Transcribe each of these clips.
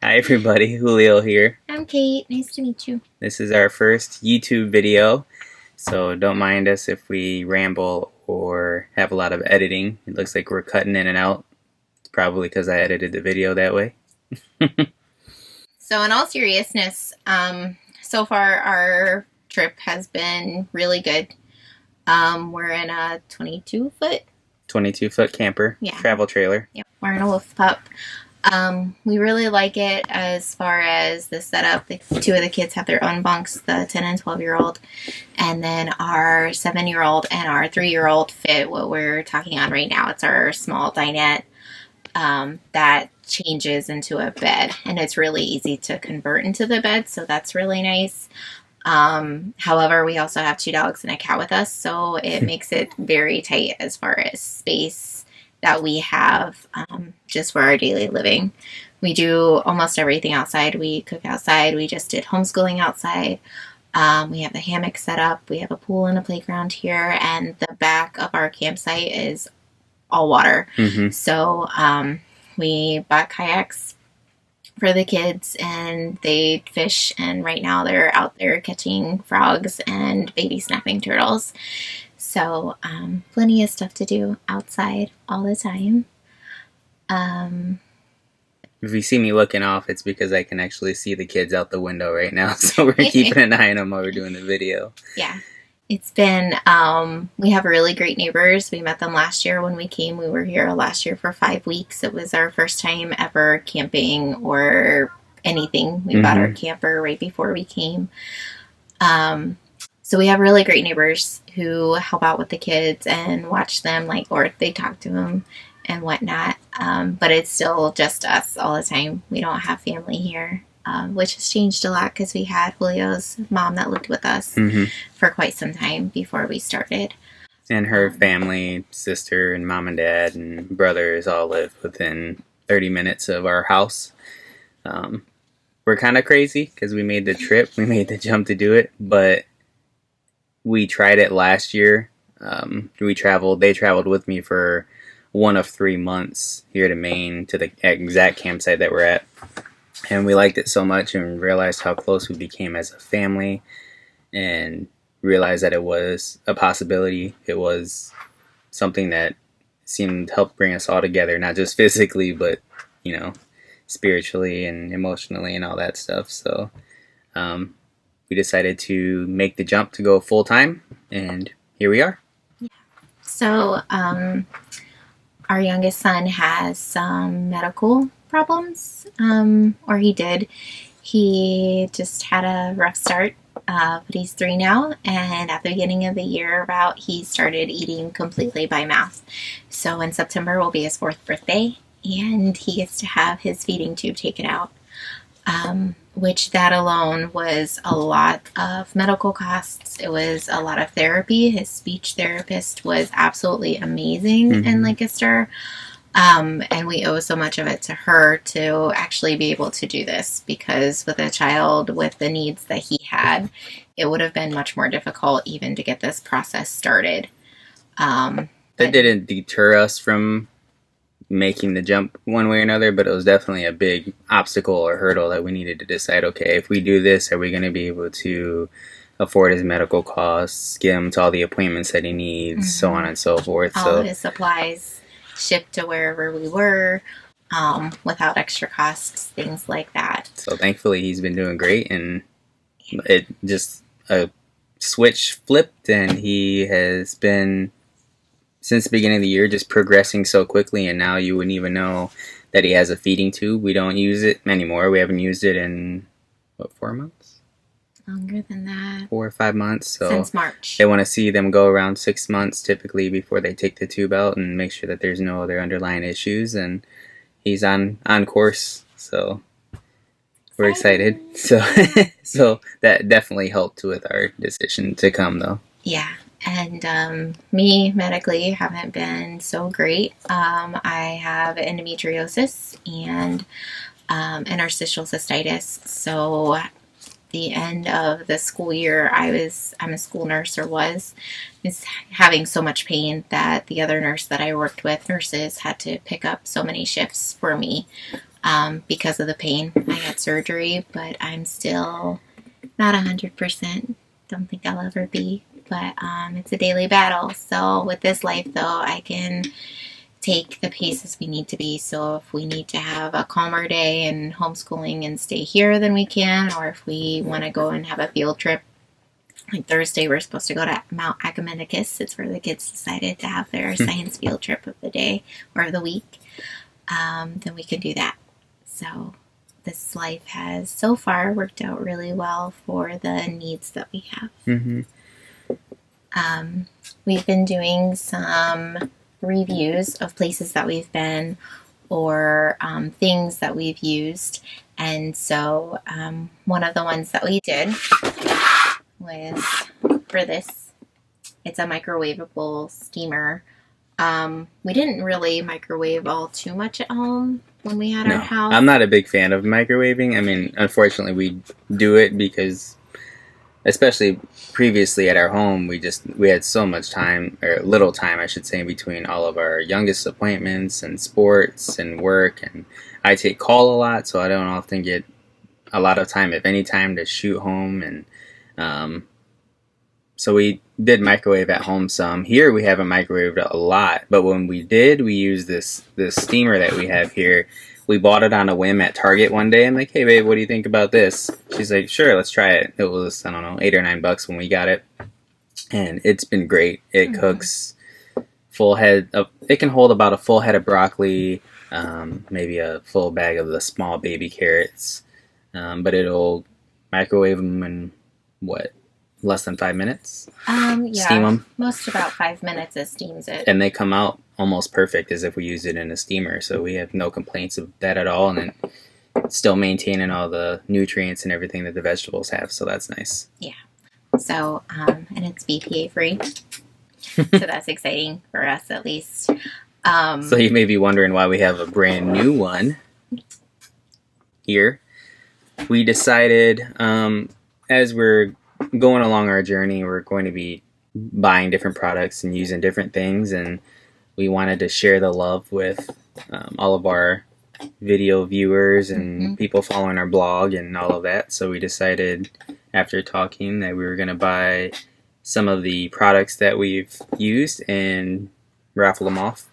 Hi everybody, Julio here. I'm Kate. Nice to meet you. This is our first YouTube video, so don't mind us if we ramble or have a lot of editing. It looks like we're cutting in and out. It's probably because I edited the video that way. So, in all seriousness, so far our trip has been really good. We're in a 22-foot, 22-foot camper, yeah, travel trailer. yeah. We're in a wolf pup. We really like it as far as the setup. Two of the kids have their own bunks, the 10 and 12-year-old, and then our 7-year-old and our 3-year-old fit what we're talking on right now. It's our small dinette that changes into a bed, and it's really easy to convert into the bed, so that's really nice. However, we also have 2 dogs and a cat with us, so it makes it very tight as far as space that we have just for our daily living. We do almost everything outside. We cook outside. We just did homeschooling outside. We have the hammock set up. We have a pool and a playground here, and the back of our campsite is all water. Mm-hmm. So we bought kayaks for the kids, and they fish, and right now they're out there catching frogs and baby snapping turtles. So plenty of stuff to do outside all the time. If you see me looking off, it's because I can actually see the kids out the window right now, so we're keeping an eye on them while we're doing the video. Yeah. It's been, we have really great neighbors. We met them last year when we came. We were here last year for 5 weeks. It was our first time ever camping or anything. We bought our camper right before we came. So we have really great neighbors who help out with the kids and watch them, or they talk to them and whatnot. But it's still just us all the time. We don't have family here. Which has changed a lot because we had Julio's mom that lived with us for quite some time before we started. And her family, sister and mom and dad and brothers all live within 30 minutes of our house. We're kind of crazy because we made the trip. We made the jump to do it, but we tried it last year. They traveled with me for one of 3 months here to Maine to the exact campsite that we're at. And we liked it so much and realized how close we became as a family and realized that it was a possibility. It was something that seemed to help bring us all together, not just physically, but, spiritually and emotionally and all that stuff. So we decided to make the jump to go full time, and here we are. So our youngest son has some medical problems, or he did. He just had a rough start, but he's 3 now, and at the beginning of the year he started eating completely by mouth. So in September will be his 4th birthday, and he gets to have his feeding tube taken out, which that alone was a lot of medical costs. It was a lot of therapy. His speech therapist was absolutely amazing in Lancaster. And we owe so much of it to her to actually be able to do this, because with a child with the needs that he had, it would have been much more difficult even to get this process started. That didn't deter us from making the jump one way or another, but it was definitely a big obstacle or hurdle that we needed to decide, okay, if we do this, are we going to be able to afford his medical costs, get him to all the appointments that he needs, so on and so forth. All of his supplies shipped to wherever we were, without extra costs, things like that. So thankfully he's been doing great, and it just a switch flipped, and he has been, since the beginning of the year, just progressing so quickly, and now you wouldn't even know that he has a feeding tube. We don't use it anymore. We haven't used it in 4 months? Longer than that. 4 or 5 months. So since March. They want to see them go around 6 months typically before they take the tube out and make sure that there's no other underlying issues. And he's on course, so we're excited. So that definitely helped with our decision to come, though. Yeah. And me medically haven't been so great. I have endometriosis and interstitial cystitis. So the end of the school year, I'm a school nurse, or was having so much pain that the other nurse that I worked with, nurses, had to pick up so many shifts for me because of the pain. I had surgery, but I'm still not 100%. Don't think I'll ever be. But it's a daily battle. So with this life, though, I can take the paces we need to be. So if we need to have a calmer day and homeschooling and stay here, then we can. Or if we want to go and have a field trip, like Thursday, we're supposed to go to Mount Acamenicus. It's where the kids decided to have their science field trip of the day or of the week. Then we can do that. So this life has so far worked out really well for the needs that we have. Mm-hmm. We've been doing some reviews of places that we've been or things that we've used. And so one of the ones that we did was for this. It's a microwavable steamer. We didn't really microwave all too much at home when we had our house. I'm not a big fan of microwaving. I mean, unfortunately, we do it because, especially previously at our home, we had so much time, or little time, I should say, in between all of our youngest appointments and sports and work. And I take call a lot, so I don't often get a lot of time, if any time, to shoot home. And so we did microwave at home some. Here we haven't microwaved a lot, but when we did, we used this steamer that we have here. We bought it on a whim at Target one day. I'm like, hey babe, what do you think about this? She's like, sure, let's try it. It was, I don't know, $8 or $9 when we got it. And it's been great. It cooks full head of, it can hold about a full head of broccoli, maybe a full bag of the small baby carrots. But it'll microwave them in, less than 5 minutes? Yeah. Steam them. Most about 5 minutes it steams it. And they come out almost perfect as if we used it in a steamer. So we have no complaints of that at all. And then still maintaining all the nutrients and everything that the vegetables have. So that's nice. Yeah. So, and it's BPA free. So that's exciting for us at least. So you may be wondering why we have a brand new one here. We decided, as we're going along our journey, we're going to be buying different products and using different things, and we wanted to share the love with all of our video viewers and people following our blog and all of that. So we decided, after talking, that we were going to buy some of the products that we've used and raffle them off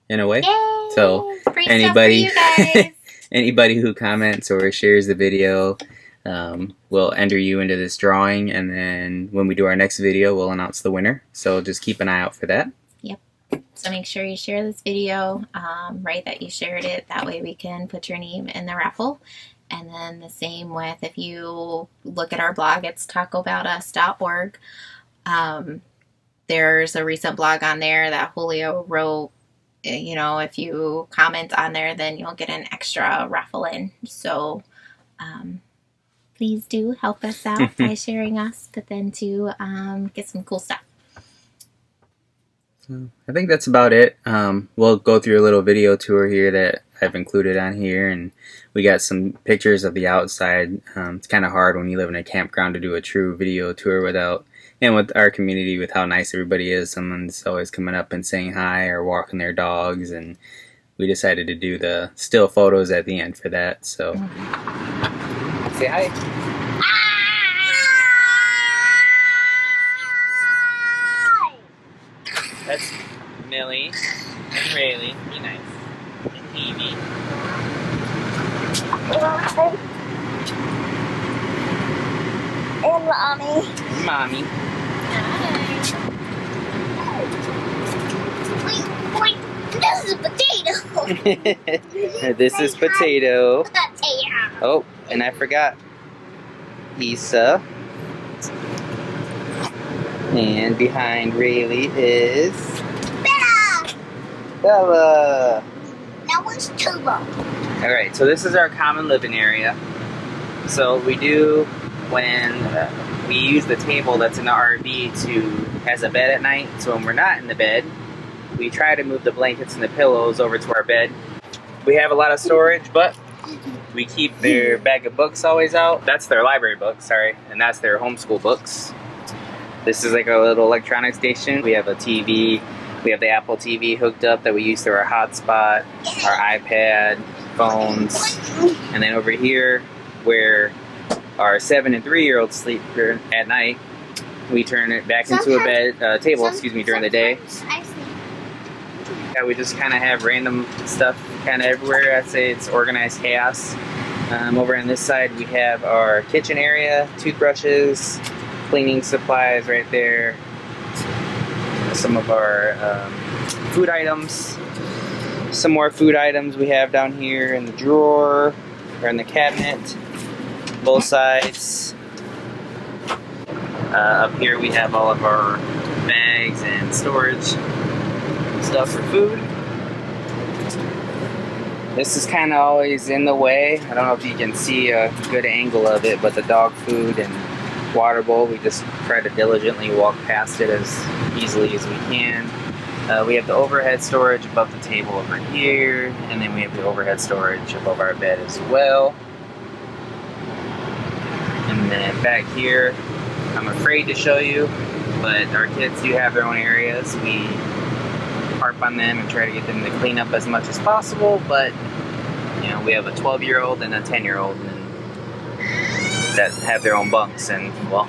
in a way. Yay! So Free anybody stuff for you guys. anybody who comments or shares the video, we'll enter you into this drawing, and then when we do our next video, we'll announce the winner. So just keep an eye out for that. Yep. So make sure you share this video, write that you shared it. That way we can put your name in the raffle. And then the same with, if you look at our blog, it's TacoBoutUs.org. There's a recent blog on there that Julio wrote. You know, if you comment on there, then you'll get an extra raffle in. So please do help us out by sharing us, but then to get some cool stuff. I think that's about it. We'll go through a little video tour here that I've included on here, and we got some pictures of the outside. It's kind of hard when you live in a campground to do a true video tour without, and with our community, with how nice everybody is, someone's always coming up and saying hi or walking their dogs, and we decided to do the still photos at the end for that. So say hi. That's Millie and Rayleigh. Be nice. And Evie. And Mommy. Mommy. Wait, this is potato. This is Potato. Potato. Oh, and I forgot Issa. And behind Rayleigh is Bella. Bella. That one's Tuba. Alright, so this is our common living area. So we do, when we use the table that's in the RV has a bed at night. So when we're not in the bed, we try to move the blankets and the pillows over to our bed. We have a lot of storage, but we keep their bag of books always out. That's their library books, sorry, and that's their homeschool books. This is like a little electronic station. We have a TV. We have the Apple TV hooked up that we use through our hotspot, our iPad, phones. And then over here, where our 7 and 3-year-olds sleep at night, we turn it back into a table during the day. Yeah, we just kind of have random stuff kind of everywhere. I'd say it's organized chaos. Over on this side, we have our kitchen area, toothbrushes, cleaning supplies right there. Some of our food items. Some more food items we have down here in the drawer or in the cabinet. Both sides. Up here we have all of our bags and storage stuff for food. This is kind of always in the way. I don't know if you can see a good angle of it, but the dog food and water bowl, we just try to diligently walk past it as easily as we can. We have the overhead storage above the table over here, and then we have the overhead storage above our bed as well. And then back here, I'm afraid to show you, but our kids do have their own areas. We harp on them and try to get them to clean up as much as possible, but you know, we have a 12-year-old and a 10-year-old that have their own bunks, and well,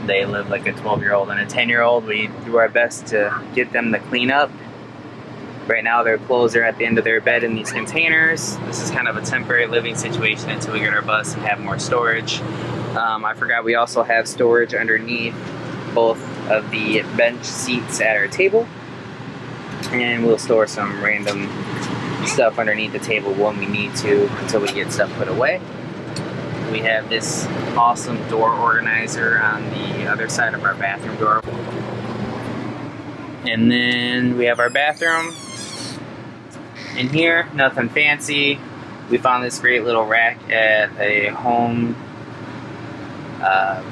they live like a 12-year-old and a 10-year-old. We do our best to get them to clean up. Right now their clothes are at the end of their bed in these containers. This is kind of a temporary living situation until we get our bus and have more storage. I forgot we also have storage underneath both of the bench seats at our table, and we'll store some random stuff underneath the table when we need to until we get stuff put away. We have this awesome door organizer on the other side of our bathroom door. And then we have our bathroom in here, nothing fancy. We found this great little rack at a home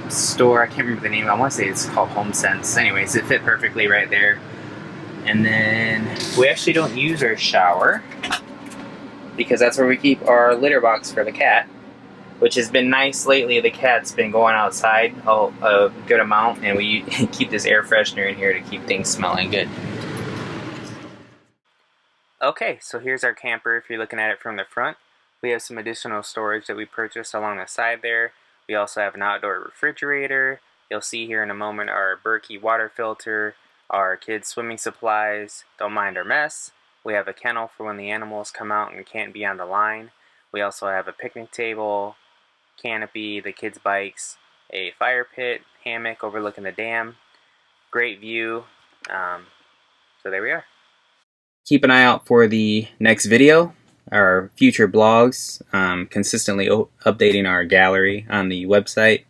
store. I can't remember the name. I want to say it's called Home Sense. Anyways, it fit perfectly right there. And then we actually don't use our shower because that's where we keep our litter box for the cat, which has been nice lately. The cat's been going outside a good amount, and we keep this air freshener in here to keep things smelling good. Okay, so here's our camper if you're looking at it from the front. We have some additional storage that we purchased along the side there. We also have an outdoor refrigerator. You'll see here in a moment our Berkey water filter, our kids' swimming supplies, don't mind our mess. We have a kennel for when the animals come out and can't be on the line. We also have a picnic table, canopy, the kids' bikes, a fire pit, hammock overlooking the dam. Great view. So there we are. Keep an eye out for the next video, our future blogs, consistently updating our gallery on the website,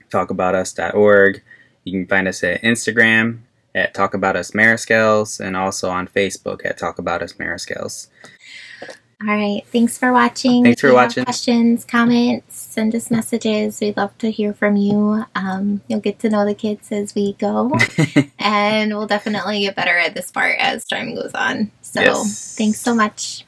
TacoBoutUs.org. You can find us at Instagram at TacoBoutUsMariscals, and also on Facebook at TacoBoutUsMariscals. All right. Thanks for watching. Thanks for watching. If you have questions, comments, send us messages. We'd love to hear from you. You'll get to know the kids as we go. And we'll definitely get better at this part as time goes on. So Thanks so much.